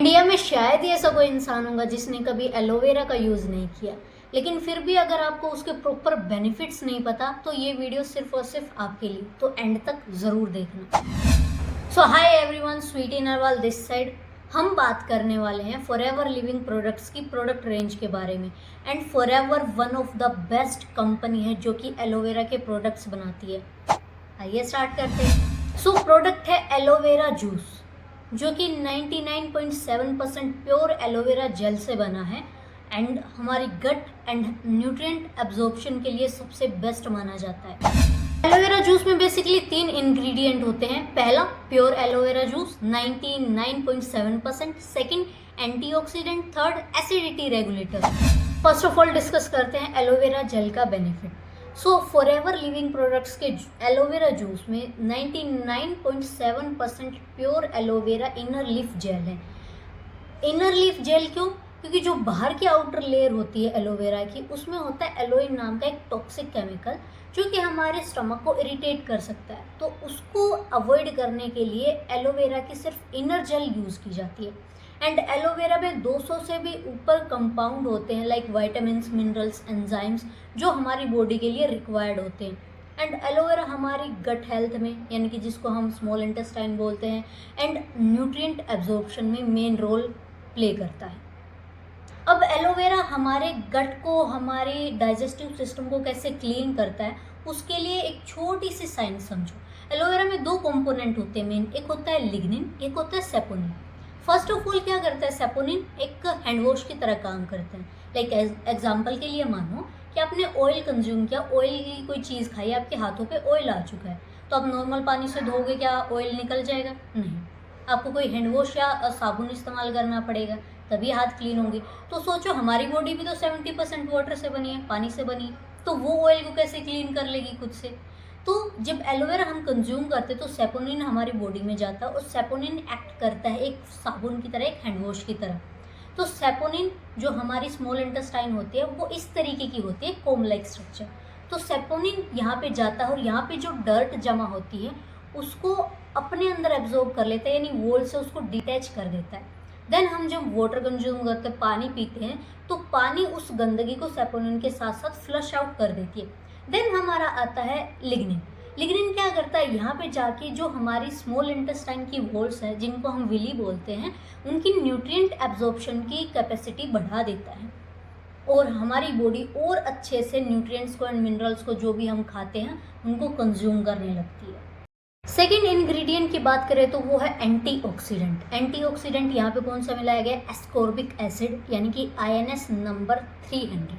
India में शायद ही ऐसा कोई इंसान होगा जिसने कभी एलोवेरा का यूज़ नहीं किया, लेकिन फिर भी अगर आपको उसके प्रॉपर बेनिफिट्स नहीं पता तो ये वीडियो सिर्फ और सिर्फ आपके लिए, तो एंड तक ज़रूर देखना। So hi everyone, Sweety Narwal this side. हम बात करने वाले हैं फॉरएवर लिविंग प्रोडक्ट्स की प्रोडक्ट रेंज के बारे में। And Forever one of the best company है जो कि एलोवेरा के प्रोडक्ट्स बनाती है। आइए स्टार्ट करते हैं। सो प्रोडक्ट है एलोवेरा जूस, जो कि 99.7% प्योर एलोवेरा जेल से बना है एंड हमारी गट एंड न्यूट्रिएंट एब्जॉर्प्शन के लिए सबसे बेस्ट माना जाता है। एलोवेरा जूस में बेसिकली 3 इंग्रेडिएंट होते हैं। पहला pure aloe vera juice 99.7%, second antioxidant, third acidity regulator. First of all discuss करते हैं एलोवेरा जेल का benefit. So Forever Living products के एलोवेरा जूस में 99.7% pure aloe vera inner leaf gel है। इनर लीफ जेल क्यों? क्योंकि जो बाहर की आउटर लेयर होती है एलोवेरा की, उसमें होता है एलोइन नाम का एक टॉक्सिक केमिकल जो कि हमारे स्टमक को इरिटेट कर सकता है। तो उसको अवॉइड करने के लिए एलोवेरा की सिर्फ इनर जेल यूज़ की जाती है। एंड एलोवेरा में 200 से भी ऊपर कंपाउंड होते हैं लाइक वाइटामिन्स, मिनरल्स, एंजाइम्स जो हमारी बॉडी के लिए रिक्वायर्ड होते हैं। एंड एलोवेरा हमारी गट हेल्थ में, यानी कि जिसको हम स्मॉल इंटेस्टाइन बोलते हैं, एंड न्यूट्रिएंट एब्जॉर्प्शन में मेन रोल प्ले करता है। अब एलोवेरा हमारे गट को, हमारे डाइजेस्टिव सिस्टम को कैसे क्लीन करता है, उसके लिए एक छोटी सी साइंस समझो। एलोवेरा में 2 कंपोनेंट होते हैं मेन, एक होता है लिग्निन, एक होता है सेपोनिन। फर्स्ट ऑफ ऑल क्या करता है सेपोनिन? एक हैंड वॉश की तरह काम करते हैं। लाइक एग्जांपल के लिए मानो कि आपने ऑयल कंज्यूम किया, ऑयल की कोई चीज़ खाई, आपके हाथों पे ऑयल आ चुका है, तो आप नॉर्मल पानी से धोगे, क्या ऑयल निकल जाएगा? नहीं, आपको कोई हैंड वॉश या साबुन इस्तेमाल करना पड़ेगा, तभी हाथ क्लीन होंगे। तो सोचो हमारी बॉडी भी तो 70% वाटर से बनी है, पानी से बनी है, तो वो ऑयल को कैसे क्लीन कर लेगी खुद से? तो जब एलोवेरा हम कंज्यूम करते तो सेपोनिन हमारी बॉडी में जाता है और सेपोनिन एक्ट करता है एक साबुन की तरह, एक हैंड वॉश की तरह। तो सेपोनिन जो हमारी स्मॉल इंटेस्टाइन होती है वो इस तरीके की होती है, कोम लाइक स्ट्रक्चर। तो सेपोनिन यहाँ पे जाता है और यहाँ पे जो डर्ट जमा होती है उसको अपने अंदर एब्जॉर्ब कर लेता है, यानी वॉल से उसको डिटैच कर देता है। देन हम जब वाटर कंज्यूम करते हैं, पानी पीते हैं, तो पानी उस गंदगी को सेपोनिन के साथ साथ फ्लश आउट कर देती है। देन हमारा आता है लिग्निन। लिग्निन क्या करता है? यहाँ पे जाके जो हमारी स्मॉल इंटेस्टाइन की वॉल्स है, जिनको हम विली बोलते हैं, उनकी न्यूट्रिएंट एब्जॉर्प्शन की कैपेसिटी बढ़ा देता है और हमारी बॉडी और अच्छे से न्यूट्रिएंट्स को एंड मिनरल्स को, जो भी हम खाते हैं, उनको कंज्यूम करने लगती है। सेकेंड इंग्रेडिएंट की बात करें तो वो है एंटीऑक्सीडेंट। एंटीऑक्सीडेंट यहाँ पे कौन सा मिलाया गया? एस्कॉर्बिक एसिड, यानी कि INS नंबर 300।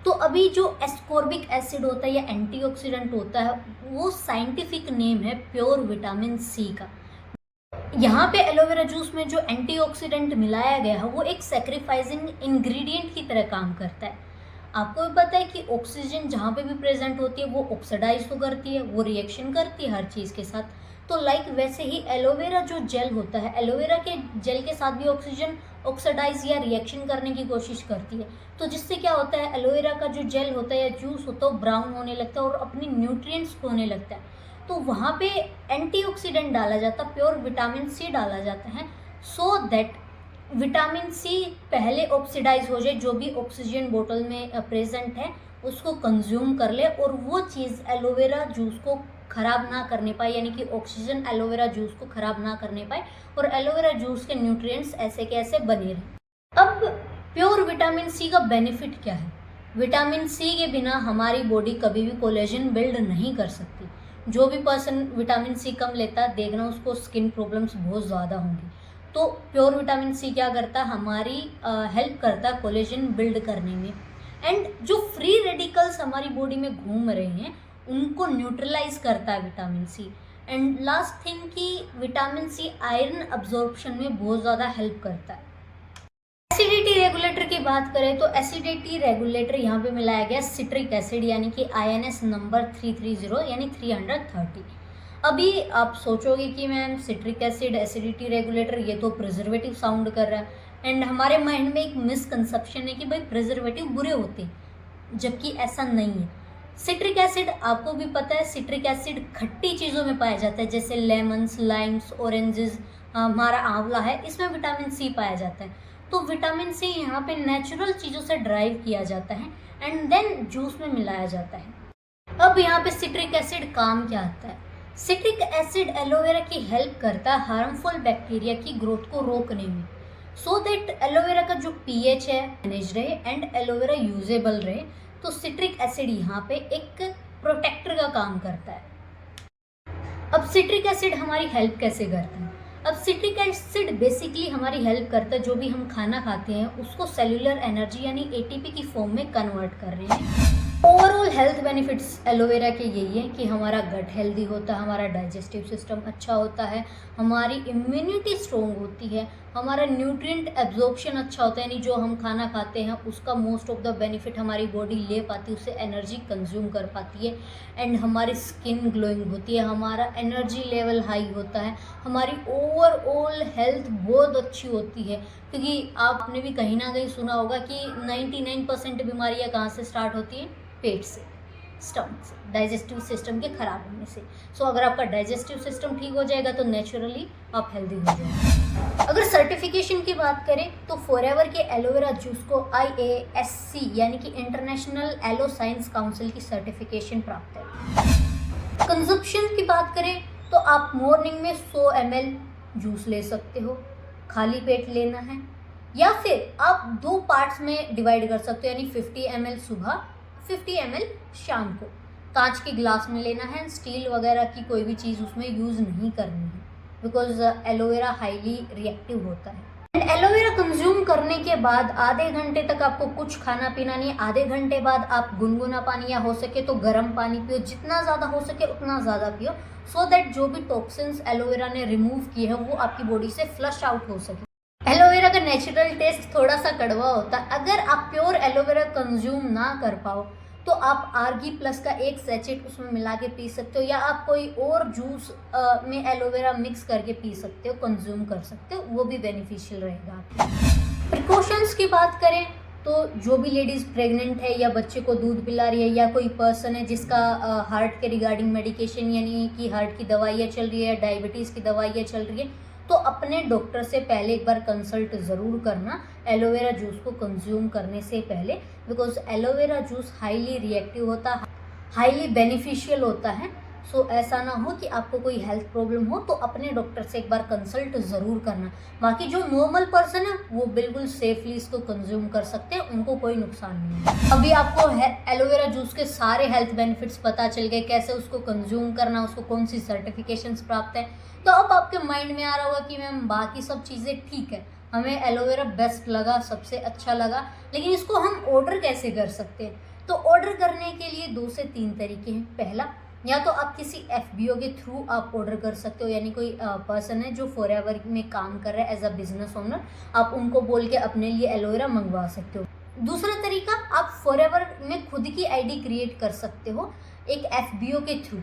तो अभी जो एस्कॉर्बिक एसिड होता है या एंटीऑक्सीडेंट होता है, वो साइंटिफिक नेम है प्योर विटामिन सी का। यहाँ पे एलोवेरा जूस में जो एंटीऑक्सीडेंट मिलाया गया है वो एक सैक्रिफाइसिंग इंग्रेडिएंट की तरह काम करता है। आपको भी पता है कि ऑक्सीजन जहाँ पे भी प्रेजेंट होती है वो ऑक्सीडाइज तो करती है, वो रिएक्शन करती है हर चीज़ के साथ। तो लाइक वैसे ही एलोवेरा जो जेल होता है, एलोवेरा के जेल के साथ भी ऑक्सीजन ऑक्सीडाइज या रिएक्शन करने की कोशिश करती है। तो जिससे क्या होता है, एलोवेरा का जो जेल होता है या जूस होता है वो ब्राउन होने लगता है और अपनी न्यूट्रिएंट्स खोने लगता है। तो वहाँ पे एंटीऑक्सीडेंट डाला जाता है, प्योर विटामिन सी डाला जाता है, सो दैट विटामिन सी पहले ऑक्सीडाइज हो जाए, जो भी ऑक्सीजन बोतल में प्रेजेंट है उसको कंज्यूम कर ले और वो चीज़ एलोवेरा जूस को ख़राब ना करने पाए, यानी कि ऑक्सीजन एलोवेरा जूस को ख़राब ना करने पाए और एलोवेरा जूस के न्यूट्रिएंट्स ऐसे के ऐसे बने रहे। अब प्योर विटामिन सी का बेनिफिट क्या है? विटामिन सी के बिना हमारी बॉडी कभी भी कोलेजन बिल्ड नहीं कर सकती। जो भी पर्सन विटामिन सी कम लेता है, देखना उसको स्किन प्रॉब्लम्स बहुत ज़्यादा होंगी। तो प्योर विटामिन सी क्या करता है? हमारी हेल्प करता है कोलेजन बिल्ड करने में। एंड जो फ्री रेडिकल्स हमारी बॉडी में घूम रहे हैं उनको न्यूट्रलाइज करता है vitamin C. And last thing कि विटामिन सी आयरन अब्जॉर्प्शन में बहुत ज़्यादा हेल्प करता है। एसिडिटी रेगुलेटर की बात करें तो एसिडिटी रेगुलेटर यहाँ पे मिलाया गया सिट्रिक एसिड, यानी कि INS नंबर 330, यानी 330। अभी आप सोचोगे कि ma'am citric acid, acidity regulator, ये तो प्रिजर्वेटिव साउंड कर रहा है। एंड हमारे माइंड में एक मिसकंसेप्शन है कि भाई प्रिजर्वेटिव बुरे होते हैं, जबकि ऐसा नहीं है। सिट्रिक एसिड आपको भी पता है, सिट्रिक एसिड खट्टी चीज़ों में पाया जाता है, जैसे लेमन्स, लाइम्स, ऑरेंजेस, हमारा आंवला है, इसमें विटामिन सी पाया जाता है। तो विटामिन सी यहाँ पे नेचुरल चीज़ों से ड्राइव किया जाता है एंड देन जूस में मिलाया जाता है। अब यहाँ पे सिट्रिक एसिड काम क्या आता है? सिट्रिक एसिड एलोवेरा की हेल्प करता है हार्मफुल बैक्टीरिया की ग्रोथ को रोकने में, सो दैट एलोवेरा का जो पीएच है मैनेज रहे एंड एलोवेरा यूजेबल रहे। तो सिट्रिक एसिड यहाँ पे एक प्रोटेक्टर का काम करता है। अब सिट्रिक एसिड हमारी हेल्प कैसे करता है? अब सिट्रिक एसिड बेसिकली हमारी हेल्प करता है, जो भी हम खाना खाते हैं उसको सेल्यूलर एनर्जी यानी एटीपी की फॉर्म में कन्वर्ट कर रहे हैं। ओवरऑल हेल्थ बेनिफिट्स एलोवेरा के यही है कि हमारा गट हेल्दी होता है, हमारा डाइजेस्टिव सिस्टम अच्छा होता है, हमारी इम्यूनिटी स्ट्रोंग होती है, हमारा न्यूट्रिएंट एब्जॉर्प्शन अच्छा होता है, यानी जो हम खाना खाते हैं उसका मोस्ट ऑफ द बेनिफिट हमारी बॉडी ले पाती है, उससे एनर्जी कंज्यूम कर पाती है एंड हमारी स्किन ग्लोइंग होती है, हमारा एनर्जी लेवल हाई होता है, हमारी ओवरऑल हेल्थ बहुत अच्छी होती है। क्योंकि आपने भी कहीं ना कहीं सुना होगा कि 99% बीमारियां कहाँ से स्टार्ट होती हैं? पेट से, स्टमक से, डाइजेस्टिव सिस्टम के खराब होने से। सो अगर आपका डाइजेस्टिव सिस्टम ठीक हो जाएगा तो नेचुरली आप हेल्दी हो जाएंगे। अगर सर्टिफिकेशन की बात करें तो फॉरएवर के एलोवेरा जूस को IASC यानी कि इंटरनेशनल एलो साइंस काउंसिल की सर्टिफिकेशन प्राप्त है। कंजप्शन की बात करें तो आप मॉर्निंग में 100 ml जूस ले सकते हो, खाली पेट लेना है, या फिर आप 2 पार्ट्स में डिवाइड कर सकते हो, यानी 50 ml सुबह, 50 ml शाम को। कांच के ग्लास में लेना है, स्टील वगैरह की कोई भी चीज़ उसमें यूज़ नहीं करनी है, बिकॉज एलोवेरा हाईली रिएक्टिव होता है। एंड एलोवेरा कंज्यूम करने के बाद आधे घंटे तक आपको कुछ खाना पीना नहीं है। आधे घंटे बाद आप गुनगुना पानी या हो सके तो गर्म पानी पियो, जितना ज़्यादा हो सके उतना ज़्यादा पियो, सो दैट जो भी टॉक्सिन्स एलोवेरा ने रिमूव किए हैं वो आपकी बॉडी से फ्लश आउट हो सके। एलोवेरा का नेचुरल टेस्ट थोड़ा सा कड़वा होता है। अगर आप प्योर एलोवेरा कंज्यूम ना कर पाओ तो आप आर्गी प्लस का एक सैचेट उसमें मिला के पी सकते हो, या आप कोई और जूस में एलोवेरा मिक्स करके पी सकते हो, कंज्यूम कर सकते हो, वो भी बेनिफिशियल रहेगा। प्रिकॉशंस की बात करें तो जो भी लेडीज़ प्रेग्नेंट है या बच्चे को दूध पिला रही है या कोई पर्सन है जिसका हार्ट के रिगार्डिंग मेडिकेशन यानी कि हार्ट की दवाइयाँ चल रही है, डायबिटीज़ की दवाइयाँ चल रही है, तो अपने डॉक्टर से पहले एक बार कंसल्ट ज़रूर करना एलोवेरा जूस को कंज्यूम करने से पहले, because aloe vera juice highly reactive होता है, हाईली बेनिफिशियल होता है। सो ऐसा ना हो कि आपको कोई हेल्थ प्रॉब्लम हो, तो अपने डॉक्टर से एक बार कंसल्ट ज़रूर करना। बाकी जो नॉर्मल पर्सन है वो बिल्कुल सेफली इसको कंज्यूम कर सकते हैं, उनको कोई नुकसान नहीं है। अभी आपको एलोवेरा जूस के सारे हेल्थ बेनिफिट्स पता चल गए, कैसे उसको कंज्यूम करना, उसको कौन सी सर्टिफिकेशंस प्राप्त है। तो अब आपके माइंड में आ रहा होगा कि मैम बाकी सब चीज़ें ठीक है, हमें एलोवेरा बेस्ट लगा, सबसे अच्छा लगा, लेकिन इसको हम ऑर्डर कैसे कर सकते हैं? तो ऑर्डर करने के लिए 2 से 3 तरीके हैं। पहला, या तो आप किसी FBO के थ्रू आप ऑर्डर कर सकते हो, यानी कोई पर्सन है जो फॉरएवर में काम कर रहा है एज अ बिजनेस ओनर, आप उनको बोल के अपने लिए एलोवेरा मंगवा सकते हो। दूसरा तरीका, आप फॉरएवर में खुद की ID क्रिएट कर सकते हो एक FBO के थ्रू।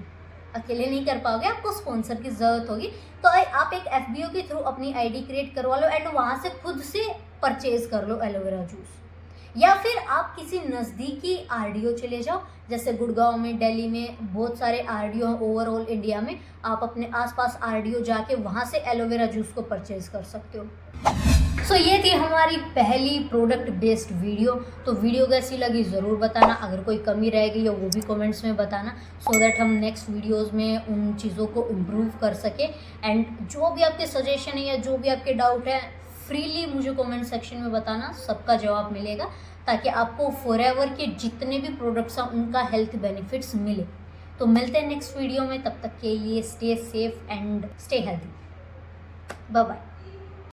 अकेले नहीं कर पाओगे, आपको स्पॉन्सर की ज़रूरत होगी, तो आप एक FBO के थ्रू अपनी ID क्रिएट करवा लो एंड वहाँ से खुद से परचेज कर लो एलोवेरा जूस। या फिर आप किसी नज़दीकी RDO चले जाओ, जैसे गुड़गांव में, दिल्ली में बहुत सारे RDO हैं ओवरऑल इंडिया में, आप अपने आसपास RDO जाके वहाँ से एलोवेरा जूस को परचेज कर सकते हो। सो ये थी हमारी पहली प्रोडक्ट बेस्ड वीडियो। तो वीडियो कैसी लगी ज़रूर बताना, अगर कोई कमी रह गई हो वो भी कमेंट्स में बताना, सो दैट हम नेक्स्ट वीडियोस में उन चीज़ों को इम्प्रूव कर सके। एंड जो भी आपके सजेशन है या जो भी आपके डाउट है, फ्रीली मुझे कमेंट सेक्शन में बताना, सबका जवाब मिलेगा, ताकि आपको फॉरएवर के जितने भी प्रोडक्ट्स हैं उनका हेल्थ बेनिफिट्स मिले। तो मिलते हैं नेक्स्ट वीडियो में, तब तक के लिए stay safe and stay healthy. Bye bye.